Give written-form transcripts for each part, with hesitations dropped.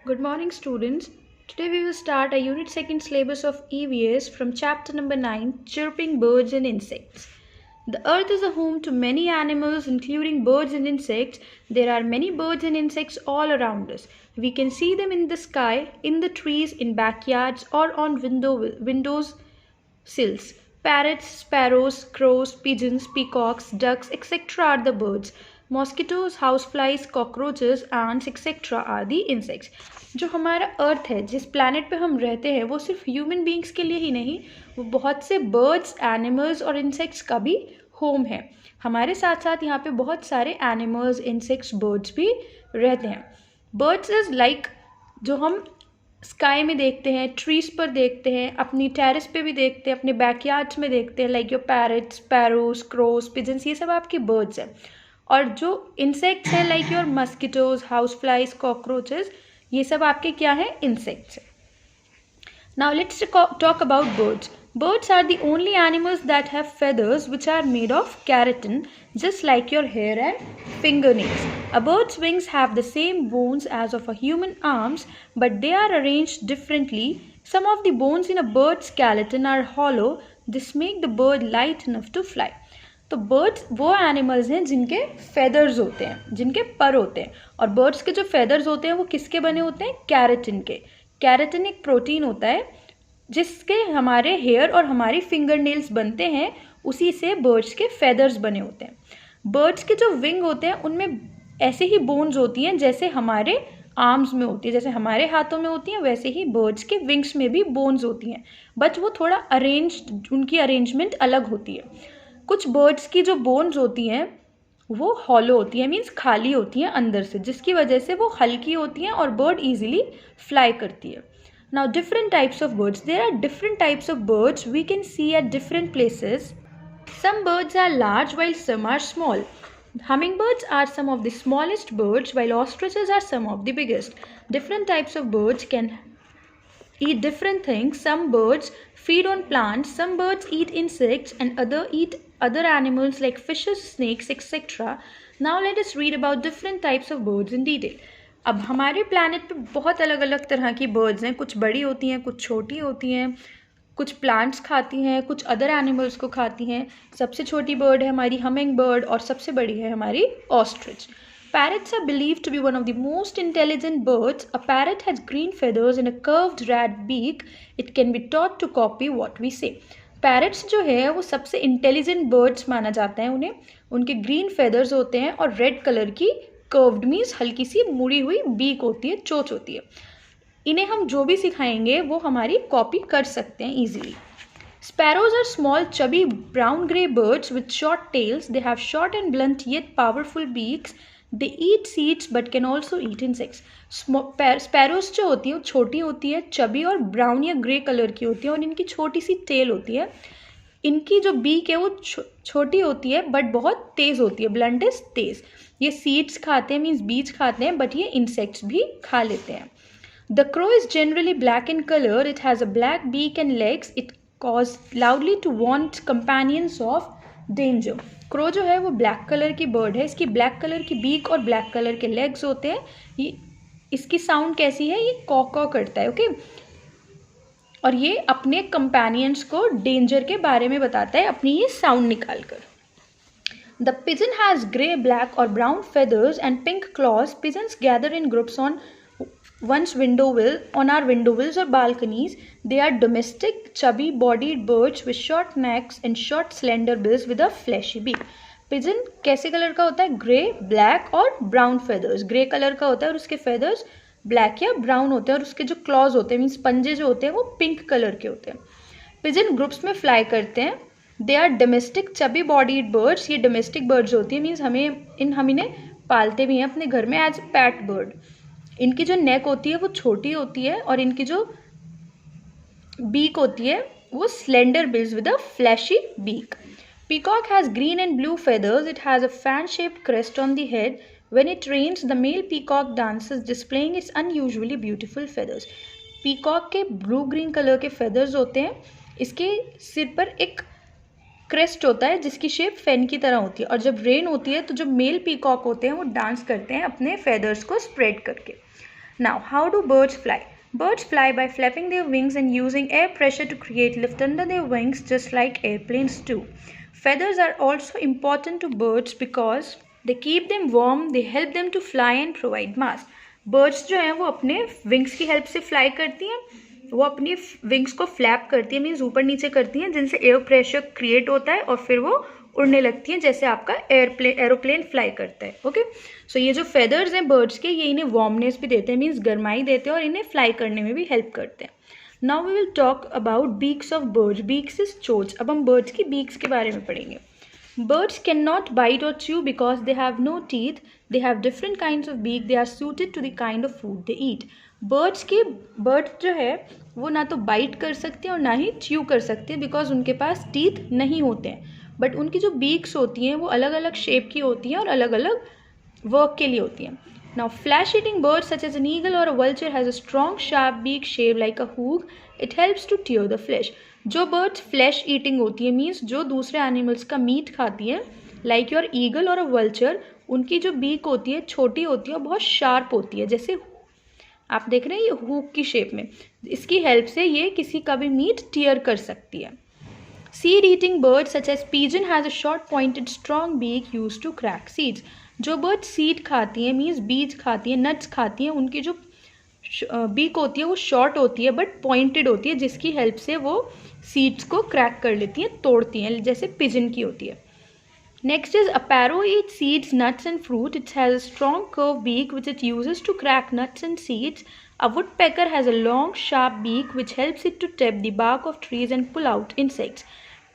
Good morning, students. Today we will start a Unit 2nd syllabus of EVS from chapter number 9, Chirping Birds and Insects. The earth is a home to many animals, including birds and insects. There are many birds and insects all around us. We can see them in the sky, in the trees, in backyards, or on windows sills. Parrots, sparrows, crows, pigeons, peacocks, ducks, etc. are the birds. Mosquitoes, houseflies, cockroaches, ants, etc. are the insects. जो हमारा अर्थ है, जिस planet पे हम रहते हैं, वो सिर्फ ह्यूमन बींग्स के लिए ही नहीं, वो बहुत से बर्ड्स, एनिमल्स और इंसेक्ट्स का भी होम है. हमारे साथ साथ यहाँ पे बहुत सारे एनिमल्स, इंसेक्ट्स, बर्ड्स भी रहते हैं. बर्ड्स इज लाइक जो हम स्काई में देखते हैं, ट्रीज पर देखते हैं, अपनी टेरेस पे भी देखते हैं, अपने बैकयार्ड्स में देखते हैं, like your parrots, sparrows, crows, pigeons, ये सब आपके बर्ड्स हैं. और जो इंसेक्ट्स हैं like your mosquitoes, house flies, cockroaches, ये सब आपके क्या है? इंसेक्ट्स हैं. Now let's talk about birds. Birds are the only animals that have feathers which are made of keratin, just like your hair and fingernails. A bird's wings have the same bones as of a human arms, but they are arranged differently. Some of the bones in a bird's skeleton are hollow. This make the bird light enough to fly. तो birds वो animals हैं जिनके feathers होते हैं, जिनके पर होते हैं. और बर्ड्स के जो फेदर्स होते हैं वो किसके बने होते हैं? कैरेटिन के. कैरेटिन एक प्रोटीन होता है जिसके हमारे हेयर और हमारी फिंगर नेल्स बनते हैं, उसी से बर्ड्स के फेदर्स बने होते हैं. बर्ड्स के जो विंग होते हैं उनमें ऐसे ही बोन्स होती हैं जैसे हमारे आर्म्स में होती है, जैसे हमारे हाथों में होती हैं, वैसे ही बर्ड्स के विंग्स में भी बोन्स होती हैं, बट वो थोड़ा उनकी अरेंजमेंट अलग होती है. कुछ बर्ड्स की जो बोन्स होती हैं वो हॉलो होती है, मीन्स खाली होती हैं अंदर से, जिसकी वजह से वो हल्की होती हैं और बर्ड ईजिली फ्लाई करती है. Now different types of birds. There are different types of birds we can see at different places. Some birds are large while some are small. Hummingbirds are some of the smallest birds while ostriches are some of the biggest. Different types of birds can eat different things. Some birds feed on plants, some birds eat insects and eat other animals like fishes, snakes, etc. Now let us read about different types of birds in detail. अब हमारे planet पे बहुत अलग अलग तरह की birds हैं. कुछ बड़ी होती हैं, कुछ छोटी होती हैं, कुछ प्लांट्स खाती हैं, कुछ अदर एनिमल्स को खाती हैं. सबसे छोटी बर्ड है हमारी हमिंग बर्ड और सबसे बड़ी है हमारी ostrich. Parrots are believed to be one of the most intelligent birds. A parrot has green feathers and a curved red beak. It can be taught to copy what we say. Parrots जो है वो सबसे intelligent birds माना जाता है उन्हें. उनके green feathers होते हैं और रेड कलर की कर्व्ड मीन्स हल्की सी मुड़ी हुई बीक होती है, चोंच होती है. इन्हें हम जो भी सिखाएंगे वो हमारी कॉपी कर सकते हैं easily. Sparrows are small, chubby, brown-gray birds with short tails. They have short and blunt yet powerful beaks. They eat seeds but can also eat insects. Sparrows जो होती है वो छोटी होती है, चबी और ब्राउन या ग्रे कलर की होती है और इनकी छोटी सी टेल होती है. इनकी जो बीक है वो छोटी होती है बट बहुत तेज़ होती है, ब्लंट इज तेज़. ये सीड्स खाते हैं, मीन्स बीज खाते हैं, बट ये इंसेक्ट्स भी खा लेते हैं. The crow is generally black in color. It has a black beak and legs. It caws loudly to warn companions of danger. Crow जो है वो ब्लैक कलर की बर्ड है. इसकी ब्लैक कलर की बीक और ब्लैक कलर के legs होते हैं. ये इसकी साउंड कैसी है? ये कॉ करता है, ओके. और ये अपने कंपेनियंस को डेंजर के बारे में बताता है अपनी ये साउंड निकाल कर. The pigeon has grey, black or brown feathers and pink claws. Pigeons gather in groups on our window sills or balconies. They are domestic, chubby-bodied birds with short necks and short, slender bills with a fleshy beak. Pigeon कैसे colour का होता है? Grey, black और brown feathers. Grey colour का होता है और उसके फेदर्स ब्लैक या ब्राउन होते हैं और उसके जो क्लॉज होते हैं, मीन्स पंजे जो होते हैं, वो पिंक कलर के होते हैं. पिजन ग्रुप्स में फ्लाई करते हैं. They are domestic, chubby bodied birds. ये डोमेस्टिक बर्ड्स होती है, मीन्स हम इन्हें पालते भी हैं अपने घर में एज पैट बर्ड. इनकी जो नेक होती है वो छोटी होती है और इनकी जो बीक होती है वो slender bills with a flashy beak. Peacock has green and blue feathers. It has a fan-shaped crest on the head. When it rains, the male peacock dances, displaying its unusually beautiful feathers. Peacock के blue green colour के feathers होते हैं. इसके सिर पर एक crest होता है जिसकी शेप फैन की तरह होती है और जब रेन होती है तो जो मेल पीकॉक होते हैं वो डांस करते हैं अपने फेदर्स को स्प्रेड करके. Now, how do birds fly? Birds fly by flapping their wings and using air pressure to create lift under their wings, just like airplanes do. Feathers are also important to birds because they keep them warm, they help them to fly and provide mass. Birds जो हैं वो अपने wings की help से fly करती हैं, वो अपनी wings को flap करती है, मीन्स ऊपर नीचे करती हैं, जिनसे एयर प्रेशर क्रिएट होता है और फिर वो उड़ने लगती हैं, जैसे आपका एरोप्लेन फ्लाई करता है. ओके, सो ये जो फेदर्स हैं बर्ड्स के, ये इन्हें वार्मनेस भी देते हैं, मीन्स गर्माई देते हैं और इन्हें फ्लाई करने में भी हेल्प करते हैं. Now we will talk about beaks of birds. Beaks is चोंच. अब हम बर्ड्स की बीक्स के बारे में पढ़ेंगे. Birds cannot bite or chew because they have no teeth. They have different kinds of beak. They are suited to the kind of food they eat. Birds जो है वो ना तो बाइट कर सकते हैं और ना ही च्यू कर सकते हैं, बिकॉज उनके पास टीथ नहीं होते हैं. बट उनकी जो बीक्स होती हैं वो अलग अलग शेप की होती हैं और अलग अलग वर्क के लिए होती हैं. Now, flesh-eating birds such as an eagle or a vulture has a strong sharp beak shaped like a hook. It helps to tear the flesh. जो birds flesh eating होती है, मीन्स जो दूसरे एनिमल्स का मीट खाती है, like your eagle और अ vulture, उनकी जो बीक होती है छोटी होती है और बहुत शार्प होती है, जैसे आप देख रहे हैं ये हुक की शेप में. इसकी हेल्प से ये किसी का भी मीट टीयर कर सकती है. Seed-eating birds such as pigeon has a short pointed strong beak used to crack seeds. जो बर्ड सीड खाती हैं, मीन्स बीज खाती हैं, नट्स खाती हैं, उनकी जो बीक होती है वो शॉर्ट होती है बट पॉइंटेड होती है, जिसकी हेल्प से वो सीड्स को क्रैक कर लेती हैं, तोड़ती हैं, जैसे पिजन की होती है. Next is a parrot eat seeds, nuts and fruit. It has a strong curve beak which it uses to crack nuts and seeds. A woodpecker has a long sharp beak which helps it to tap the bark of trees and pull out insects.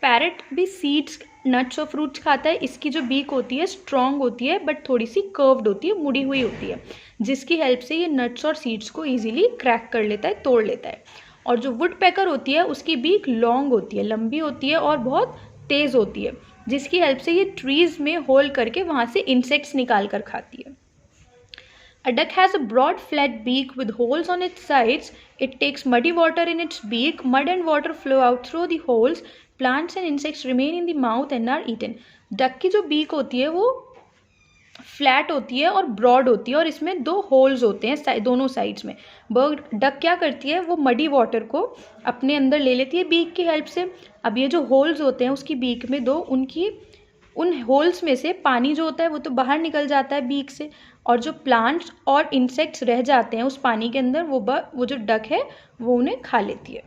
Parrot भी seeds, nuts और fruits खाता है. इसकी जो beak होती है strong होती है बट थोड़ी सी कर्व्ड होती है, मुड़ी हुई होती है, जिसकी हेल्प से ये नट्स और सीड्स को इजीली क्रैक कर लेता है, तोड़ लेता है. और जो वुडपेकर होती है उसकी बीक लॉन्ग होती है, लंबी होती है और बहुत तेज़ होती है, जिसकी हेल्प से ये ट्रीज़ में होल करके वहाँ से इंसेक्ट्स निकाल कर खाती है. A duck has a broad flat beak with holes on its sides. It takes muddy water in its beak. Mud and water flow out through the holes. Plants and insects remain in the mouth and are eaten. Duck की जो beak होती है वो flat होती है और broad होती है और इसमें 2 होल्स होते हैं दोनों साइड्स में. डक क्या करती है, वो मडी वाटर को अपने अंदर ले लेती है बीक की हेल्प से. अब ये जो होल्स होते हैं उसकी बीक में उन होल्स में से पानी जो होता है वो तो बाहर निकल जाता है बीक से, और जो प्लांट्स और इंसेक्ट्स रह जाते हैं उस पानी के अंदर वो जो डक है वो उन्हें खा लेती है.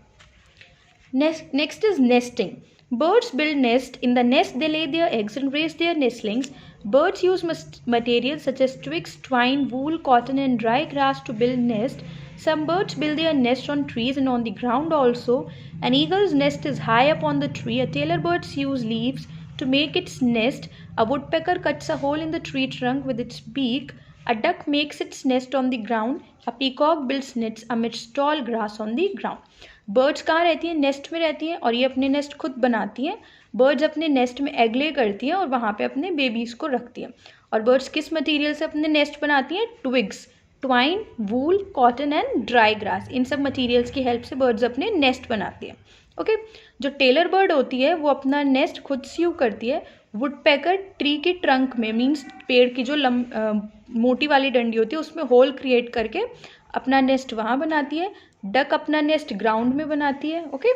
Next is nesting. Birds build nest. In the nest they lay their eggs and raise their nestlings. Birds use materials such as twigs, twine, wool, cotton and dry grass to build nest. Some birds build their nest on trees and on the ground also. An eagle's nest is high up on the tree. A tailor bird use leaves to make its nest. A woodpecker cuts a hole in the tree trunk with its beak. A duck makes its nest on the ground. A peacock builds nests amidst tall grass on the ground. Birds कहाँ रहती हैं, nest में रहती हैं और ये अपने nest खुद बनाती हैं. बर्ड्स अपने नेस्ट में एग ले करती हैं और वहाँ पे अपने बेबीज़ को रखती हैं. और बर्ड्स किस मटेरियल से अपने नेस्ट बनाती हैं, twigs, twine, wool, cotton and dry grass. इन सब मटेरियल्स की हेल्प से बर्ड्स अपने नेस्ट बनाती हैं. ओके, जो टेलर बर्ड होती है वो अपना नेस्ट खुद सीव करती है. वुडपेकर ट्री की ट्रंक में, मीन्स पेड़ की जो मोटी वाली डंडी होती है उसमें होल क्रिएट करके अपना नेस्ट वहाँ बनाती है. डक अपना नेस्ट ग्राउंड में बनाती है. ओके.